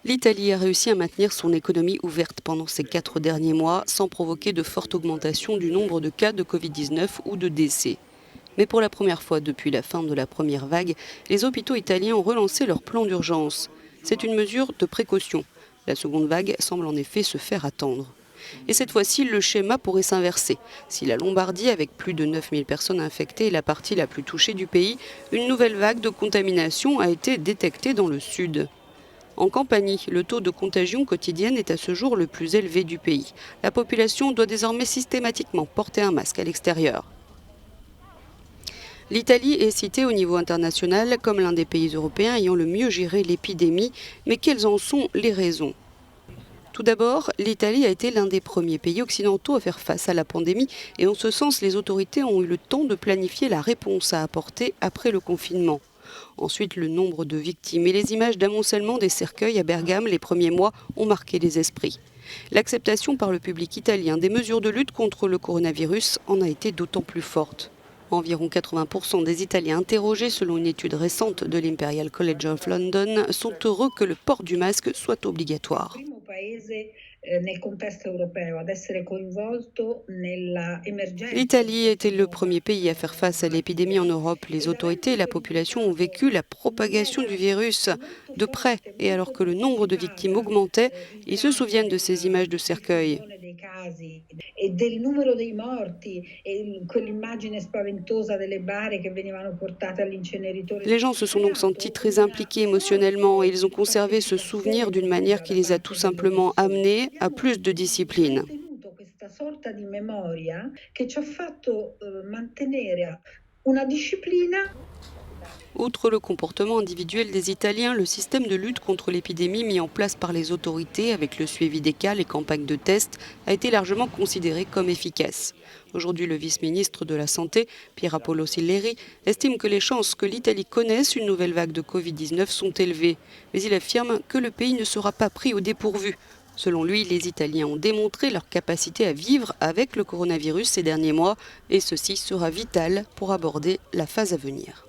L'Italie a réussi à maintenir son économie ouverte pendant ces 4 derniers mois sans provoquer de forte augmentation du nombre de cas de Covid-19 ou de décès. Mais pour la première fois depuis la fin de la première vague, les hôpitaux italiens ont relancé leur plan d'urgence. C'est une mesure de précaution. La seconde vague semble en effet se faire attendre. Et cette fois-ci, le schéma pourrait s'inverser. Si la Lombardie, avec plus de 9000 personnes infectées, est la partie la plus touchée du pays, une nouvelle vague de contamination a été détectée dans le sud. En Campanie, le taux de contagion quotidienne est à ce jour le plus élevé du pays. La population doit désormais systématiquement porter un masque à l'extérieur. L'Italie est citée au niveau international comme l'un des pays européens ayant le mieux géré l'épidémie, mais quelles en sont les raisons ? Tout d'abord, l'Italie a été l'un des premiers pays occidentaux à faire face à la pandémie et en ce sens, les autorités ont eu le temps de planifier la réponse à apporter après le confinement. Ensuite, le nombre de victimes et les images d'amoncellement des cercueils à Bergame les premiers mois ont marqué les esprits. L'acceptation par le public italien des mesures de lutte contre le coronavirus en a été d'autant plus forte. Environ 80% des Italiens interrogés selon une étude récente de l'Imperial College of London sont heureux que le port du masque soit obligatoire. L'Italie était le premier pays à faire face à l'épidémie en Europe. Les autorités et la population ont vécu la propagation du virus de près. Et alors que le nombre de victimes augmentait, ils se souviennent de ces images de cercueils. Les gens se sont donc sentis très impliqués émotionnellement et ils ont conservé ce souvenir d'une manière qui les a tout simplement amenés à plus de discipline. Outre le comportement individuel des Italiens, le système de lutte contre l'épidémie mis en place par les autorités avec le suivi des cas, les campagnes de tests, a été largement considéré comme efficace. Aujourd'hui, le vice-ministre de la Santé, Pier Apollo Silleri, estime que les chances que l'Italie connaisse une nouvelle vague de Covid-19 sont élevées. Mais il affirme que le pays ne sera pas pris au dépourvu. Selon lui, les Italiens ont démontré leur capacité à vivre avec le coronavirus ces derniers mois et ceci sera vital pour aborder la phase à venir.